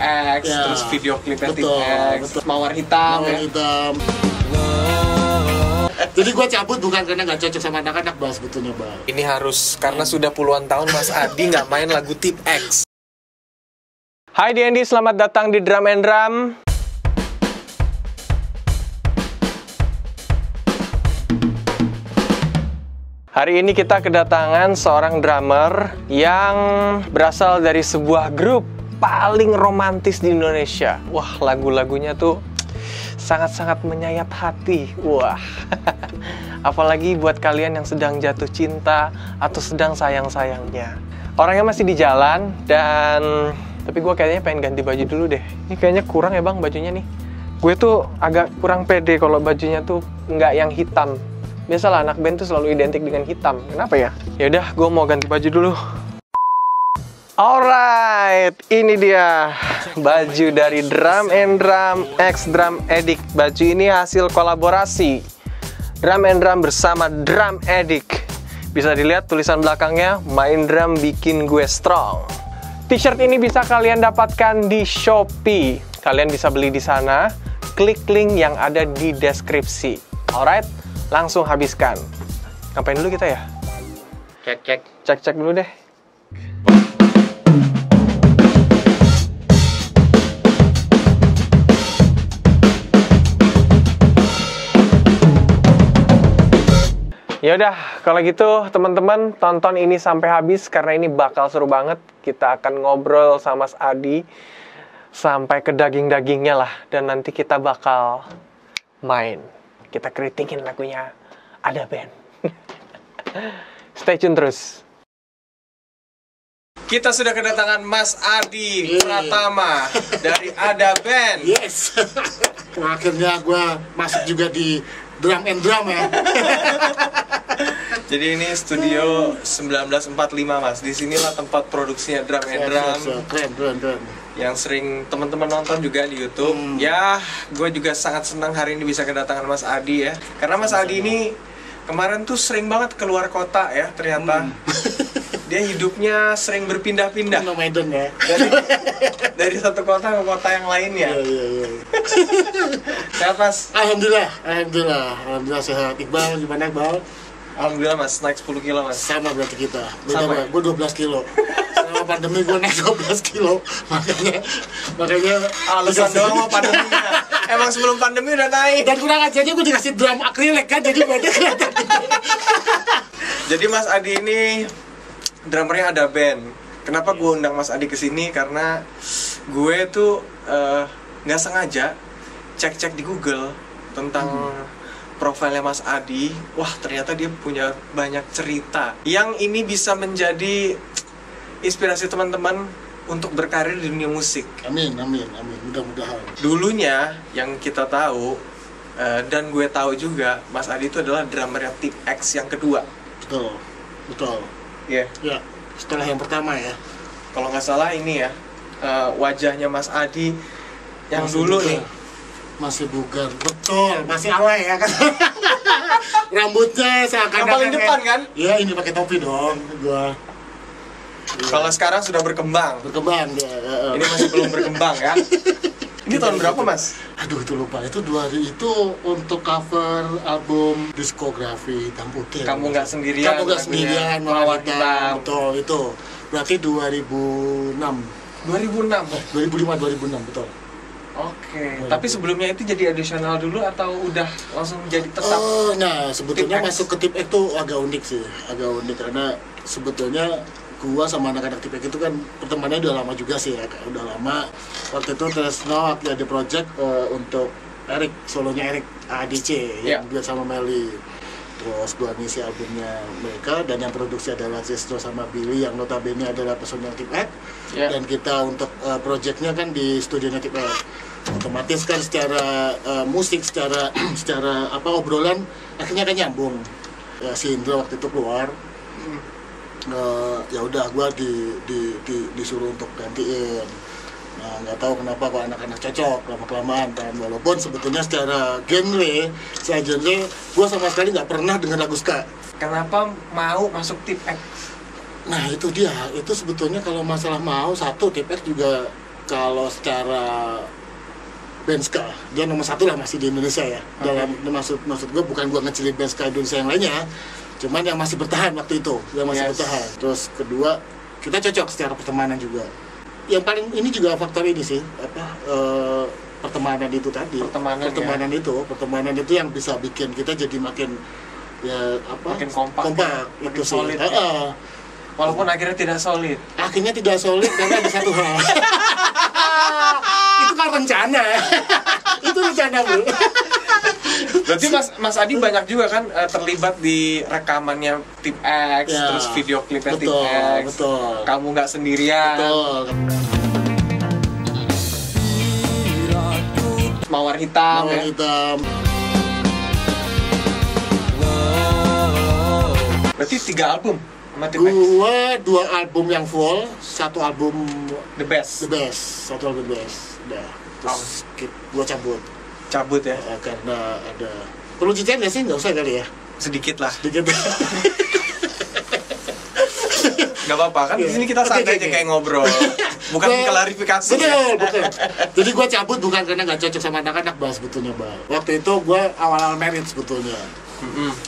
X, Ya, terus video klipnya Tip betul, X, betul. Mawar Hitam Mawar ya. Hitam. Jadi gue cabut bukan karena nggak cocok sama anak-anak, Bang, sebetulnya, Bang. Ini harus, karena sudah puluhan tahun Mas Adi nggak main lagu Tip X. Hai DND, selamat datang di Drum and Drum. Hari ini kita kedatangan seorang drummer yang berasal dari sebuah grup paling romantis di Indonesia. Wah, lagu-lagunya tuh sangat-sangat menyayat hati. Wah, apalagi buat kalian yang sedang jatuh cinta atau sedang sayang-sayangnya. Orangnya masih di jalan dan tapi gue kayaknya pengen ganti baju dulu deh. Ini kayaknya kurang ya bang bajunya nih. Gue tuh agak kurang pede kalau bajunya tuh nggak yang hitam. Biasalah anak band tuh selalu identik dengan hitam. Kenapa ya? Yaudah, gue mau ganti baju dulu. Alright, ini dia baju dari Drum and Drum X Drum Addict. Baju ini hasil kolaborasi Drum and Drum bersama Drum Addict. Bisa dilihat tulisan belakangnya, main drum bikin gue strong. T-shirt ini bisa kalian dapatkan di Shopee. Kalian bisa beli di sana. Klik link yang ada di deskripsi. Alright, langsung habiskan. Ngapain dulu kita ya? Cek dulu deh. Ya udah, kalau gitu teman-teman tonton ini sampai habis karena ini bakal seru banget. Kita akan ngobrol sama Mas Adi sampai ke daging-dagingnya lah, dan nanti kita bakal main. Kita kritikin lagunya Ada Band. Stay tune terus. Kita sudah kedatangan Mas Adi Pratama dari Ada Band. Yes. Akhirnya gue masuk juga di Drum and Drum ya. Jadi ini studio 1945 Mas. Di sinilah tempat produksinya Drum and Drum. Keren. Yang sering teman-teman nonton juga di YouTube. Ya, gue juga sangat senang hari ini bisa kedatangan Mas Adi ya. Karena Mas Adi ini kemarin tuh sering banget keluar kota ya ternyata. Dia hidupnya sering berpindah-pindah. Medan ya. Dari satu kota ke kota yang lainnya. Iya. Sehat Mas? Alhamdulillah sehat. Iqbal gimana Iqbal? Alhamdulillah Mas, naik 10 kilo Mas. Sama berarti kita. Sama ya? Gue 12 kilo. Selama pandemi gue naik 12 kilo. Makanya alasan doang mau pandeminya. Emang sebelum pandemi udah naik. Dan kurang ajarnya gue dikasih drum akrilik kan, jadi banyak kelihatan. Jadi Mas Adi ini drummernya Ada Band. Kenapa gue undang Mas Adi ke sini? Karena gue tuh nggak sengaja cek-cek di Google tentang profilnya Mas Adi. Wah, ternyata dia punya banyak cerita yang ini bisa menjadi inspirasi teman-teman untuk berkarir di dunia musik. Amin. Mudah-mudahan. Dulunya yang kita tahu dan gue tahu juga, Mas Adi itu adalah drummernya Tip X yang kedua. Betul. Iya. Ya, setelah yang pertama ya. Kalau nggak salah ini ya, wajahnya Mas Adi yang Masih dulu bugar. nih. Masih bugar, betul, masih alay ya kan. Rambutnya seakan-akan Yang paling depan kan? Iya, ini pakai topi dong gua. Kalau sekarang sudah berkembang. Berkembang dia. Ini masih belum berkembang ya. Ini tahun berapa Mas? Aduh, itu lupa. Itu untuk cover album diskografi Hitam Putih. Kamu nggak sendirian. Kamu nggak sendirian, Mawar Hitam. Hitam. Betul, itu. Berarti 2006. 2006. 2005 betul. Oke. Tapi sebelumnya itu jadi additional dulu atau udah langsung jadi tetap? Nah, sebetulnya Tip X. masuk ke Tip X itu agak unik sih. Agak unik karena sebetulnya gua sama anak-anak Tip X itu kan pertemanannya udah lama juga sih ya. Udah lama. Waktu itu Tresno ada project untuk Erik, solonya Erik ADC yang buat sama Meli. Terus gua ngisi albumnya mereka, dan yang produksi adalah Zestro sama Billy yang notabene adalah personel Tip X. Dan kita untuk projectnya kan di studionya Tip X. Otomatis kan secara musik, secara obrolan akhirnya kan nyambung. Ya, si Indra waktu itu keluar. Ya udah gua disuruh untuk gantiin. Nah, nggak tahu kenapa kok anak-anak cocok lama-kelamaan kan, walaupun sebetulnya secara genre gue sama sekali nggak pernah dengar lagu ska. Kenapa mau masuk Tip X? Nah itu dia, itu sebetulnya kalau masalah mau, satu Tip X juga kalau secara Benska dia nomor 1 lah masih di Indonesia ya. Dalam maksud gue bukan gue ngecilin Benska Indonesia yang lainnya, cuman yang masih bertahan waktu itu, yang masih bertahan. Terus kedua, kita cocok secara pertemanan juga. Yang paling ini juga faktor ini sih, pertemanan itu tadi. Pertemanan itu yang bisa bikin kita jadi makin makin kompak itu sih. Solid. Walaupun akhirnya tidak solid. Akhirnya tidak solid karena ada satu hal. Itu kan rencana. Itu rencana, Bu. Berarti Mas Adi banyak juga kan terlibat di rekamannya Tip X, terus video klipnya Tip X. Betul. Kamu nggak sendirian. Betul. Mawar Hitam. Berarti 3 album sama Tip X? Gua 2 album yang full, 1 album The Best. 1 album The Best. Udah. Terus gua cabut ya? Karena ada perlu ceritain nggak sih? Nggak usah kali ya? Sedikit lah. Gak apa-apa, kan di sini kita santai aja kayak ngobrol. Bukan klarifikasi. Betul. Jadi gue cabut bukan karena nggak cocok sama anak-anak, sebetulnya, Bang. Waktu itu gue awal-awal merit sebetulnya.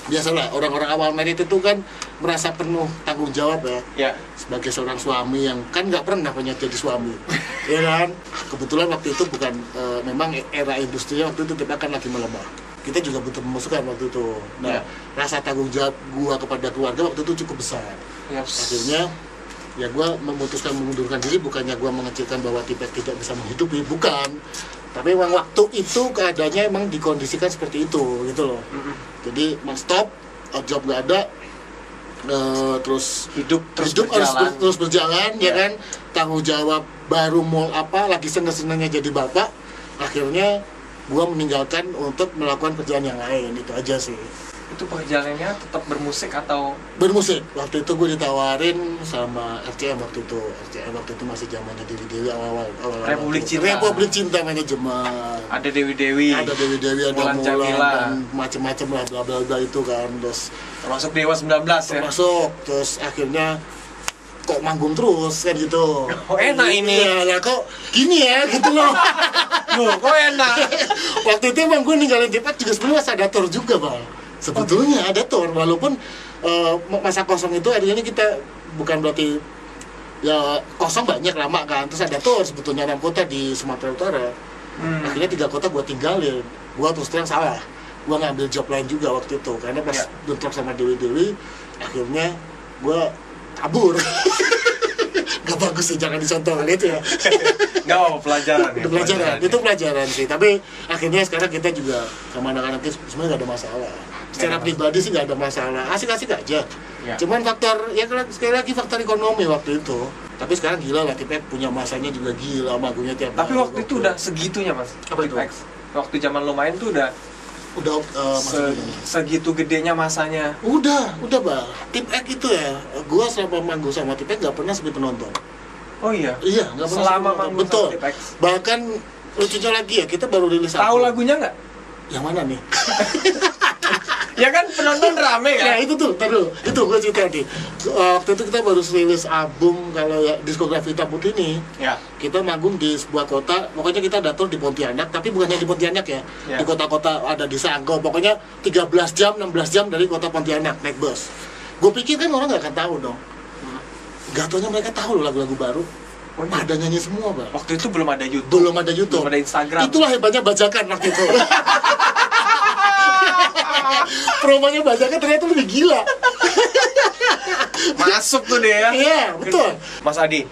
Biasalah orang-orang awal merit itu kan merasa penuh tanggung jawab ya. Sebagai seorang suami yang kan nggak pernah punya jadi suami. Ya kan? Kebetulan waktu itu bukan memang era industrinya waktu itu kita kan lagi melemah. Kita juga butuh pemasukan waktu itu. Nah, rasa tanggung jawab gua kepada keluarga waktu itu cukup besar. Akhirnya ya gua memutuskan mengundurkan diri, bukannya gua mengecilkan bahwa Tip X tidak bisa menghidupi, bukan. Tapi memang waktu itu keadaannya emang dikondisikan seperti itu gitu loh. Jadi stop, job nggak ada, terus hidup terus berjalan ya kan. Tanggung jawab baru mau lagi seneng-senengnya jadi bapak. Akhirnya gua meninggalkan untuk melakukan kerjaan yang lain, itu aja sih. Itu pekerjaannya tetap bermusik atau? Bermusik. Waktu itu gue ditawarin sama RCM waktu itu. RCM waktu itu masih zamannya Dewi awal. Republik Cinta manajemen. Ada Dewi, ada Mulan dan macam-macam lah bla bla itu kan. Terus termasuk Dewa 19 ya. Termasuk. Terus akhirnya kok manggung terus kan gitu. Oh enak ini. Ya kok gini ya gitu loh. Loh, kok enak. Waktu itu emang gue ninggalin Tip X juga sebenarnya ada tour juga, Bang. Sebetulnya ada tour, walaupun masa kosong itu artinya kita bukan berarti ya kosong banyak lama kan. Terus ada tour sebetulnya 6 kota di Sumatera Utara. Akhirnya 3 kota gue tinggalin. Gue terus terang salah. Gue ngambil job lain juga waktu itu karena pas bentrok sama Dewi, akhirnya gue kabur. Gak bagus sih, jangan dicontoh gitu ya. Gak apa pelajaran ya. Itu pelajaran sih. Tapi akhirnya sekarang kita juga sama anak-anak sebenarnya gak ada masalah. Secara pribadi sih gak ada masalah, asik-asik aja. Cuman faktor, ya sekali lagi faktor ekonomi waktu itu. Tapi sekarang gila lah, Tip X punya masanya juga gila, manggungnya tiap hari. Tapi waktu itu udah segitunya, Mas? Apa itu? Waktu zaman lo main tuh udah segitu gedenya masanya. Udah Bang. Tip X itu ya, gua selama manggung sama Tip X gak pernah sepi penonton. Oh iya? Iya, gak pernah selama manggung sama Tip X. Bahkan lucunya lagi ya, kita baru rilis album. Tahu lagunya nggak? Yang mana nih? Ya kan penonton rame kan? Ya itu tuh, itu gue cerita tadi. Waktu itu kita baru rilis album kalau ya diskografi Hitam Putih ini. Kita manggung di sebuah kota, pokoknya kita datur di Pontianak, tapi bukan hanya di Pontianak ya. Di kota-kota ada di Sanggau, pokoknya 13 jam, 16 jam dari kota Pontianak naik bus. Gue pikir kan orang nggak akan tahu dong. Gak taunya mereka tahu loh lagu-lagu baru. Pada nyanyi semua, Bang. Waktu itu belum ada YouTube. Belum ada Instagram. Itulah hebatnya bajakan waktu itu. Promonya bajakan ternyata lebih gila. Masuk tuh deh ya. Iya, betul. Mas Adi,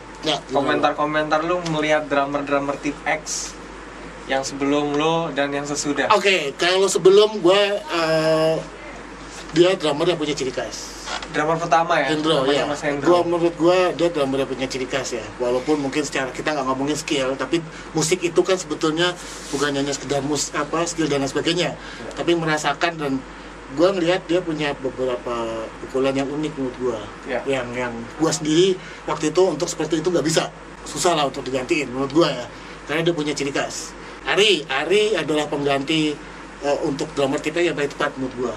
komentar-komentar lu melihat drummer-drummer Tip X yang sebelum lo dan yang sesudah. Oke, kalau sebelum dia drummer yang punya ciri khas. Drummer pertama ya? Hendro, ya. Mas Hendro. Menurut gua dia drummer yang punya ciri khas ya. Walaupun mungkin secara kita nggak ngomongin skill, tapi musik itu kan sebetulnya bukan hanya sekedar skill dan lain sebagainya, tapi merasakan. Dan gua ngelihat dia punya beberapa pukulan yang unik menurut gua. Yang gua sendiri waktu itu untuk seperti itu nggak bisa, susah lah untuk digantiin menurut gua ya, karena dia punya ciri khas. Ari adalah pengganti untuk drummer Tip X yang paling tepat menurut gua.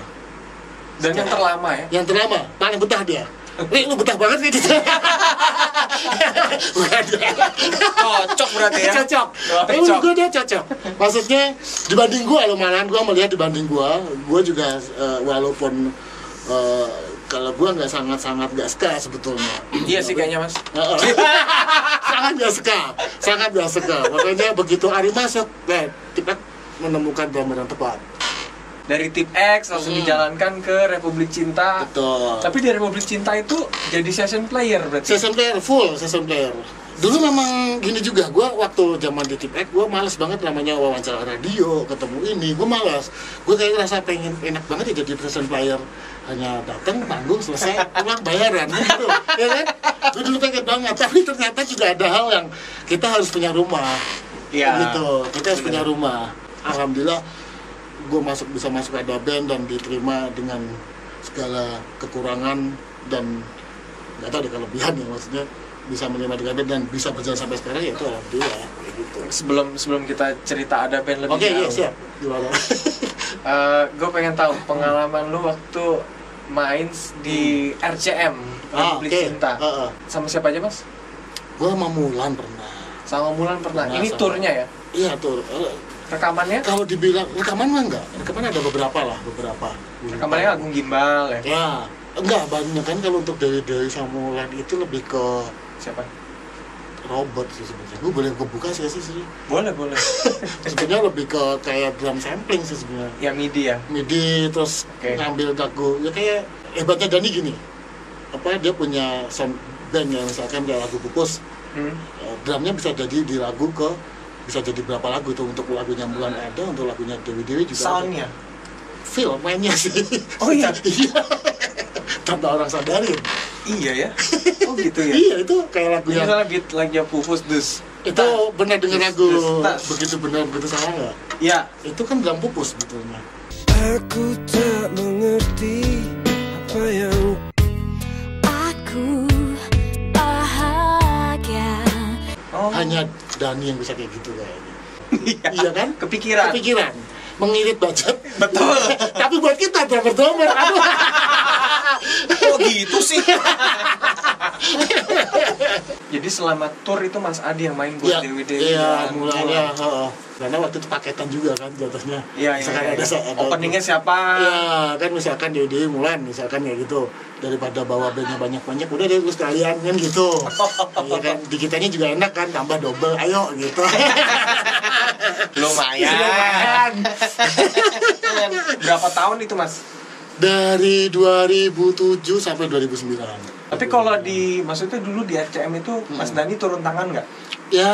Dan yang terlama ya? Yang terlama, paling betah dia. Lu betah banget nih. Bukan. Cocok berarti ya. Cocok. Tapi menurut gue dia cocok. Maksudnya dibanding gue loh, malahan gue melihat dibanding gue juga walaupun kalau gue nggak sangat nggak suka sebetulnya. Iya sih kayaknya Mas. sangat nggak suka. Makanya begitu Ari masuk, Tip X menemukan drummer yang tepat. Dari Tip X langsung dijalankan ke Republik Cinta. Betul. Tapi di Republik Cinta itu jadi session player berarti. Full session player. Dulu memang gini juga, gue waktu zaman di Tip X, gue malas banget namanya wawancara radio, ketemu ini, gue malas. Gue kayak ngerasa pengen enak banget ya jadi session player. Hanya datang, panggung, selesai, pulang bayaran gitu, ya kan? Gue dulu pengen banget, tapi ternyata juga ada hal yang kita harus punya rumah. Iya. Gitu, kita harus punya rumah. Alhamdulillah, gue bisa masuk ada band dan diterima dengan segala kekurangan dan nggak tahu deh kelebihan ya, maksudnya bisa menerima dengan band dan bisa berjalan sampai sekarang, ya itu alhamdulillah gitu. Sebelum kita cerita ada band lebih Oke, jauh. iya siap. Gimana? Gue pengen tahu pengalaman lu waktu main di RCM Republik Cinta. Sama siapa aja Mas? Gue sama Mulan pernah. Sama Mulan pernah. Ini turnya ya? Iya tur. Rekamannya? Kalau dibilang rekaman mah enggak. Rekaman ada beberapa. Rekamannya Agung Gimbal ya? Ya, enggak banyak kan. Kalau untuk dari sama Mulan itu lebih ke Siapa? robot sih sebenarnya. Gue boleh kebuka sih. Boleh. Sebenarnya lebih ke kayak drum sampling sih sebenarnya. Ya MIDI ya? MIDI terus ngambil lagu. Ya kayak hebatnya Dani gini. Dia punya sound band ya, misalkan kayak lagu Pupus. Drumnya bisa jadi di lagu bisa jadi berapa lagu tuh, untuk lagunya Mulan ada, untuk lagunya Dewi juga. Soundnya? Feel mainnya sih. Oh iya? Iya. Tanpa orang sadarin. Iya ya? Oh gitu ya? Iya, itu kayak lagu yang misalnya beat lagunya Pupus dus. Itu benar dengan lagu dus. begitu benar begitu salah nggak? Iya. Itu kan drum Pupus sebetulnya. Aku tak mengerti apa yang aku bahagia. Hanya Dani yang bisa kayak gitu kayaknya. Iya kan? Kepikiran. Mengirit budget. Betul. Tapi buat kita drummer. Oh gitu sih. Jadi selama tour itu Mas Adi yang main buat Dewi. Iya, mulanya. Karena waktu itu paketan juga kan jatuhnya. Iya. Ada openingnya siapa? Iya, kan misalkan Dewi Mulan, misalkan kayak gitu. Daripada bawa bandnya banyak-banyak, udah deh lu sekalian kan gitu. Iya kan, di kitanya juga enak kan, tambah double, ayo gitu. Lumayan. Berapa tahun itu Mas? Dari 2007 sampai 2009. Tapi kalau maksudnya dulu di RCM itu Mas Dani turun tangan nggak? Ya,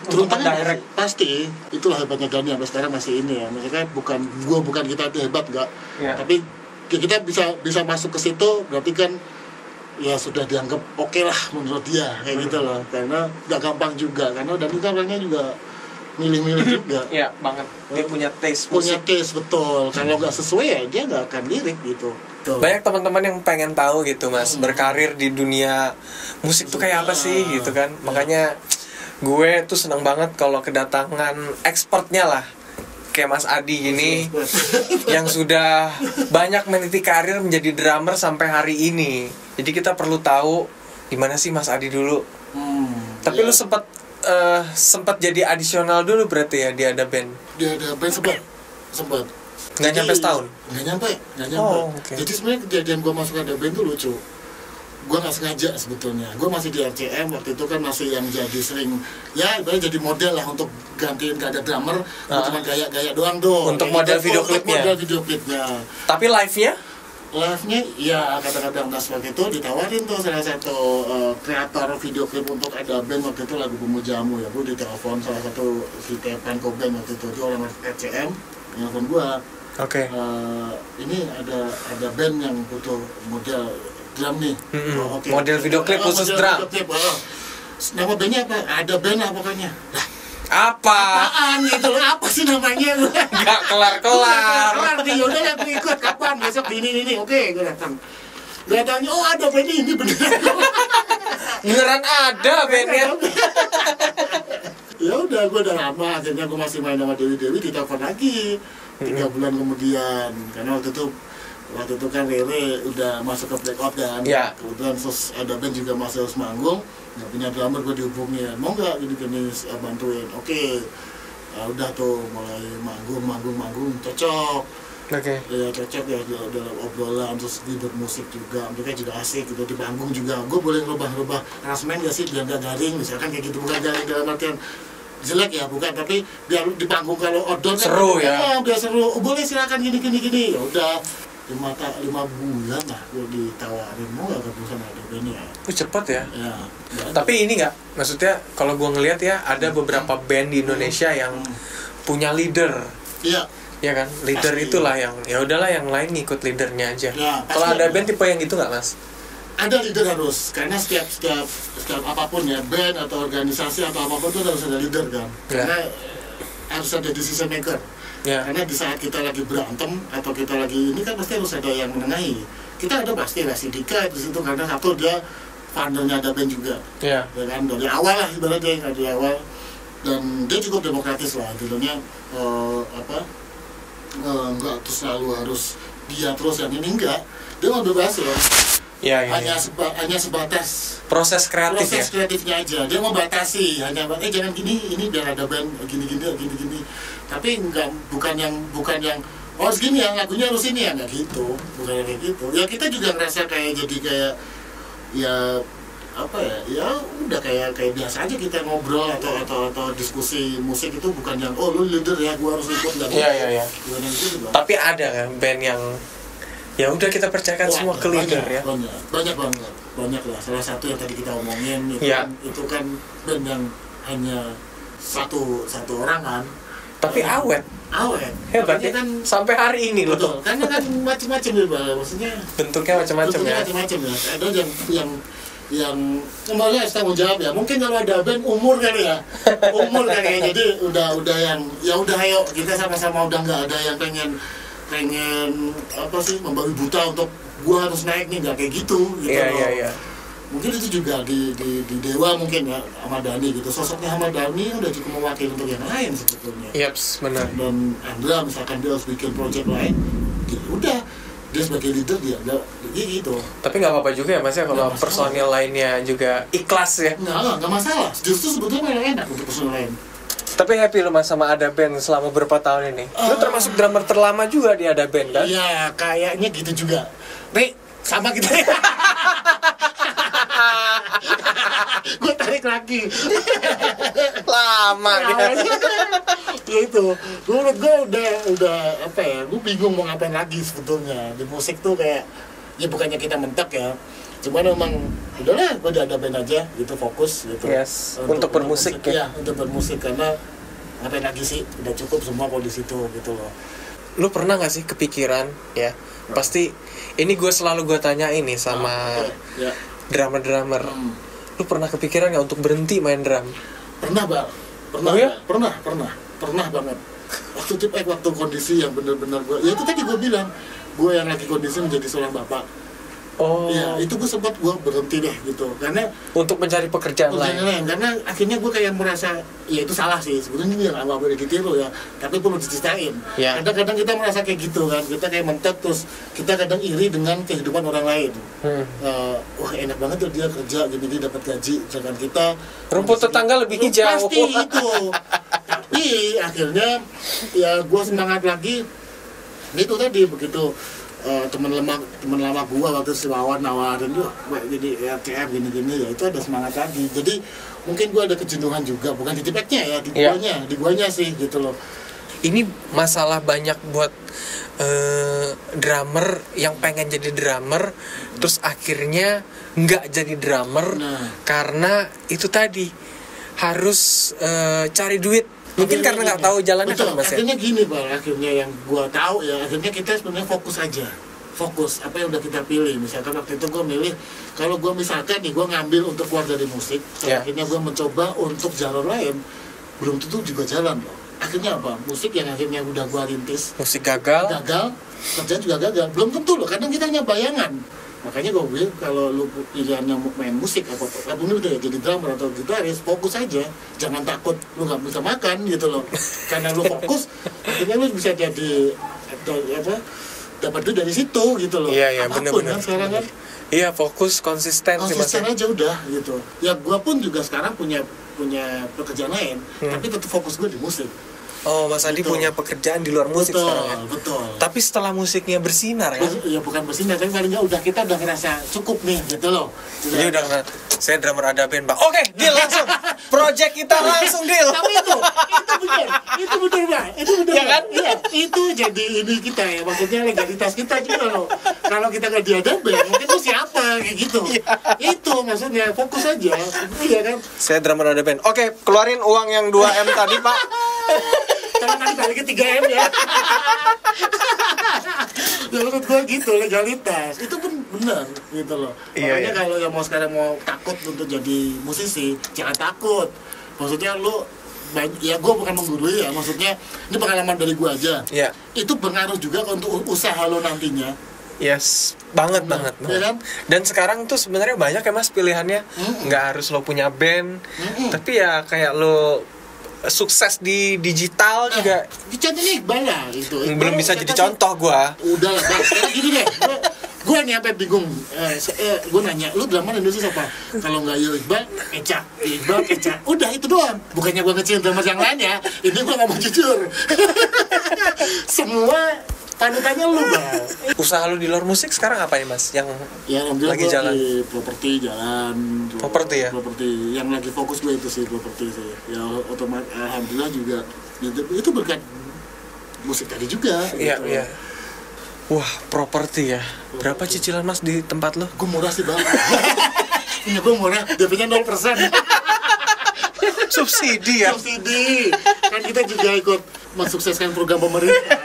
turun Untuk tangan direct. pasti. Itulah hebatnya Dani sampai sekarang masih ini ya. Maksudnya bukan kita itu hebat nggak. Ya. Tapi kita bisa masuk ke situ, berarti kan ya sudah dianggap oke lah menurut dia kayak gitu loh. Karena nggak gampang juga. Karena Dani kan orangnya juga milih-milih juga. Iya banget. Dia punya taste Punya musik. taste betul. Kalau nggak sesuai ya dia nggak akan lirik gitu. Tuh. Banyak teman-teman yang pengen tahu gitu Mas, berkarir di dunia musik tuh kayak apa sih gitu kan. Makanya gue tuh seneng banget kalau kedatangan expertnya lah, kayak Mas Adi gini yang sudah banyak meniti karir menjadi drummer sampai hari ini. Jadi kita perlu tahu gimana sih Mas Adi dulu. Tapi lu sempat jadi adisional dulu berarti ya di ada band. Dia ada band sempat. Nggak nyampe setahun? Nggak nyampe. Oh, okay. Jadi sebenarnya kejadian gue masuk ada band tuh lucu. Gue nggak sengaja sebetulnya. Gue masih di RCM waktu itu kan, masih yang jadi sering ya ibaratnya jadi model lah untuk gantiin gak ada drummer. Cuma gaya-gaya doang tuh. Untuk model video klipnya. Model video klipnya. Tapi live-nya? Live-nya ya kadang-kadang pas waktu itu ditawarin tuh salah satu kreator video klip untuk ada band waktu itu, lagu Pemujamu ya. Gue ditelepon salah satu si Tepan Koben waktu itu, dia orang RCM nelfon gue. Oke. Ini ada band yang butuh model drum nih. Okay. Model video klip khusus drum. Video klip, nama bandnya apa? Ada band lah pokoknya. Lah, apaan gitu loh, apa sih namanya? Nggak kelar-kelar. Yaudah ya gue ikut, kapan? Besok ini. Oke, gue datang. Datangnya, oh ada band ini beneran. Beneran ada bandnya. Ya udah, gue udah lama, akhirnya gue masih main sama Dewi, ditelepon lagi 3 bulan kemudian, karena waktu itu waktu itu kan Rere udah masuk ke Blackout kan, kebetulan terus ada band juga masih harus manggung, nggak punya drummer, gue dihubungin, mau nggak gini-gini bantuin, oke. Udah tuh mulai manggung cocok. Ya cocok ya dalam obrolan, terus di bermusik juga, mereka juga asik gitu, di panggung juga gue boleh ngerubah arrangement gak sih biar gak garing, misalkan kayak gitu, bukan garing dalam artian jelek ya, bukan, tapi biar di panggung kalau outdoor seru kan, biar seru, boleh silakan gini, ya udah 5 bulan lah gue ditawarin, mau gak ke sana ada band ya. Cepet ya? Ya. Tapi ini nggak, maksudnya kalau gue ngelihat ya ada beberapa band di Indonesia yang punya leader. Iya. Ya kan, leader pasti. Itulah yang ya udahlah yang lain ngikut leadernya aja. Ya, kalau ada band tipe yang gitu nggak, Mas? Ada leader harus, karena setiap apapun ya, band atau organisasi atau apapun itu harus ada leader kan. Karena harus ada decision maker. Karena di saat kita lagi berantem atau kita lagi ini kan pasti harus ada yang menengahi. Kita ada pasti Dika di situ, karena satu dia foundernya ada band juga. Ya kan, dari awal lah ibaratnya, dari awal, dan dia cukup demokratis lah, jadinya enggak terus selalu harus dia terus yang ini, enggak, dia mau bebas ya. Hanya sebatas proses kreatifnya aja, dia mau batasi, hanya jangan gini, ini biar ada band gini, tapi bukan yang harus gini ya, lagunya harus ini ya, nggak gitu, bukan kayak gitu. Ya kita juga ngerasa kayak ya apa ya udah kayak biasa aja kita ngobrol atau diskusi musik itu, bukan yang lu leader ya gua harus ikut, nggak gitu. Tapi ada kan band yang ya udah kita percayakan semua ke leader ya. Banyak lah. Salah satu yang tadi kita omongin itu kan band yang hanya satu orang kan. Tapi awet. Hebat ya, kan sampai hari ini loh. Betul. Karena kan macam-macam ya, maksudnya bentuknya macam-macam ya. Ada yang kembali tanggung jawab ya. Mungkin kalau ada band umur kali ya. Jadi udah yang ya udah ayo kita sama-sama, udah nggak ada yang pengen apa sih membabi buta untuk gua harus naik nih, nggak kayak gitu. Iya. Mungkin itu juga di Dewa mungkin ya, Ahmad Dhani gitu, sosoknya Ahmad Dhani udah cukup mewakili untuk yang lain sebetulnya. Benar. Dan Andra misalkan dia harus bikin project lain, ya udah dia sebagai leader dia gitu. Tapi nggak apa-apa juga ya Mas ya kalau personil lainnya juga ikhlas ya. Nggak masalah, justru sebetulnya malah enak untuk personil lain. Tapi happy lu Mas sama Ada Band selama beberapa tahun ini. Lu termasuk drummer terlama juga di Ada Band kan? Iya, kayaknya gitu juga. Nih, sama kita ya. Gue tarik lagi. Lama dia. Ya itu. Menurut gue udah apa ya? Gue bingung mau ngapain lagi sebetulnya. Di musik tuh kayak ya bukannya kita mentok ya. Cuman memang udahlah, gue udah ada band aja gitu, fokus gitu. Untuk bermusik ya. Untuk bermusik, karena ngapain lagi sih, udah cukup semua di situ gitu loh. Lu pernah gak sih kepikiran ya? Pasti ini selalu gue tanya ini sama drummer. Lu pernah kepikiran gak untuk berhenti main drum? Pernah, Bang. Pernah banget. Waktu kondisi yang benar-benar gue, ya itu tadi gue bilang, gue yang lagi kondisi menjadi seorang bapak. Ya itu gue sempat berhenti deh gitu, karena untuk mencari pekerjaan lain. Karena akhirnya gue kayak merasa ya itu salah sih sebetulnya, ini yang awal boleh ditiru ya, tapi perlu diceritain. Kadang-kadang kita merasa kayak gitu kan, kita kayak mentok, terus kita kadang iri dengan kehidupan orang lain. Wah enak banget tuh dia kerja gini dapat gaji, sedangkan kita rumput tetangga lebih hijau. Pasti itu. Tapi akhirnya ya gue semangat lagi. Itu tadi begitu. Teman lama gua waktu si Wawan nawarin juga jadi RTM gini ya, itu ada semangat lagi. Jadi mungkin gua ada kejenuhan juga, bukan di tipeknya ya, di guanya sih gitu loh. Ini masalah banyak buat drummer yang pengen jadi drummer terus akhirnya nggak jadi drummer karena itu tadi harus cari duit. Mungkin karena nggak tahu jalannya kan Mas ya? Akhirnya gini Bang, akhirnya yang gua tahu ya, akhirnya kita sebenarnya fokus apa yang udah kita pilih. Misalkan waktu itu gua milih, kalau gua misalkan nih gua ngambil untuk keluar dari musik, akhirnya gua mencoba untuk jalur lain, belum tentu juga jalan loh. Akhirnya apa? Musik yang akhirnya udah gua rintis, musik gagal, kerjaan juga gagal, belum tentu loh. Kadang kita hanya bayangan. Makanya gue bilang kalau lu pilihannya main musik apapun udah ya, jadi drummer atau gitaris, fokus aja, jangan takut lu nggak bisa makan gitu loh. Karena lu fokus, akhirnya lu bisa jadi dapat duit dari situ gitu loh. Iya, apapun bener-bener. kan sekarang kan Iya, fokus konsisten sih Mas. konsisten aja udah gitu. Ya gua pun juga sekarang punya pekerjaan lain, tapi tetap fokus gue di musik. Oh, Mas Adi Betul. punya pekerjaan di luar musik Betul, sekarang ya? betul. Tapi setelah musiknya bersinar ya? Ya bukan bersinar, tapi paling nggak kita udah ngerasa cukup nih gitu loh. Jadi udah saya drummer ada band, Bang. Oke, deal langsung. Project kita langsung deal. Tapi itu benar Bang. Itu benar. Ya kan? Iya, itu jadi ini kita ya, maksudnya legalitas kita juga loh. Kalau kita nggak diada band, mungkin itu siapa kayak gitu. Itu maksudnya fokus aja, iya kan? Saya drummer ada band. Oke, keluarin uang yang 2M tadi, Pak. Kalau tadi balik ke 3M ya. Ya menurut gue gitu, legalitas itu pun benar gitu loh. Iya, Makanya iya. kalau yang sekarang mau takut untuk jadi musisi, jangan takut. Maksudnya lu ya gue bukan menggurui ya, maksudnya ini pengalaman dari gue aja. Iya. Itu berpengaruh juga untuk usaha lo nantinya. Yes, banget. Iya kan? Dan sekarang tuh sebenarnya banyak ya Mas pilihannya. Nggak harus lo punya band, tapi ya kayak lo sukses di digital juga. Contohnya Iqbal lah itu. Belum bisa jadi contoh gua. Udah lah, Bang. Sekarang gini deh. Gue nih sampai bingung. Gue nanya, lu drummer Indonesia siapa? Kalau nggak Iqbal, Eca. Iqbal, Eca. Udah itu doang. Bukannya gue ngecil drummer yang lain ya. Ini gue ngomong jujur. Semua panutannya lu, Bang. Usaha lo di luar musik sekarang apa nih Mas? Yang Ya, alhamdulillah lagi gua jalan. di properti jalan. Properti ya? Properti. Yang lagi fokus gue itu sih properti sih. Ya otomatis alhamdulillah juga. Itu berkat musik tadi juga. Iya, gitu. iya. Wah, properti ya. Berapa cicilan Mas di tempat lo? Gue murah sih Bang. Punya gue murah, DP-nya 0%. Subsidi ya. Subsidi. Kan kita juga ikut mensukseskan program pemerintah.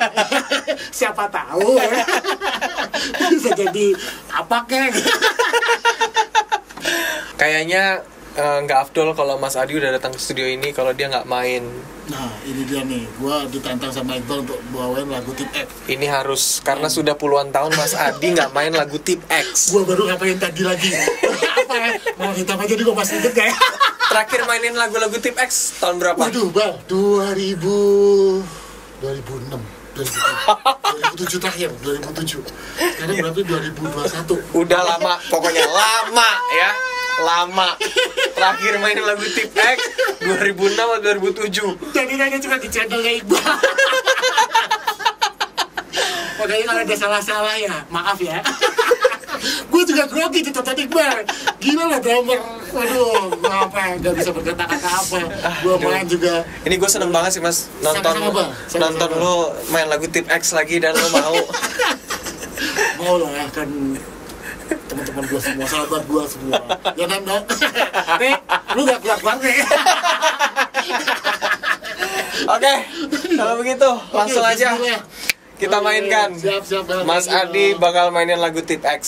Siapa tahu ya. Bisa jadi apa kek. Kayaknya nggak afdol kalau Mas Adi udah datang ke studio ini kalau dia nggak main. Nah ini dia nih, gue ditantang sama Iqbal untuk bawain lagu Tip X. Ini harus karena sudah puluhan tahun Mas Adi nggak main lagu Tip X. Gue baru ngapain tadi lagi. Apa ya? Mau hitam aja nih gue masih inget kayak. Terakhir mainin lagu-lagu Tip X tahun berapa? Waduh Bang, 2006 2007 terakhir, 2007. Sekarang berarti 2021. Udah lama, pokoknya lama ya. Lama. Terakhir mainin lagu Tip X 2006 atau 2007. Jadi nanya cuma di channelnya Iqbal. Makanya kalau ada salah-salah ya, maaf ya. Gue juga grogi di tonton Iqbal. Gila lah drummer. Waduh, gue apa, gak bisa berkata-kata apa. Gue main juga. Ini gue seneng banget sih Mas nonton Sama-sama, Bang. Sama-sama. nonton lo main lagu Tip X lagi dan lo mau. Mau lah ya, kan teman-teman gue semua, sahabat gue semua. Ya kan, Dok? Nih, lu gak keluar-keluar nih. Oke, kalau begitu langsung Oke, aja bismillah. kita Oke, mainkan. siap, Bang. Mas Thank you, Adi Bang. bakal mainin lagu Tip X.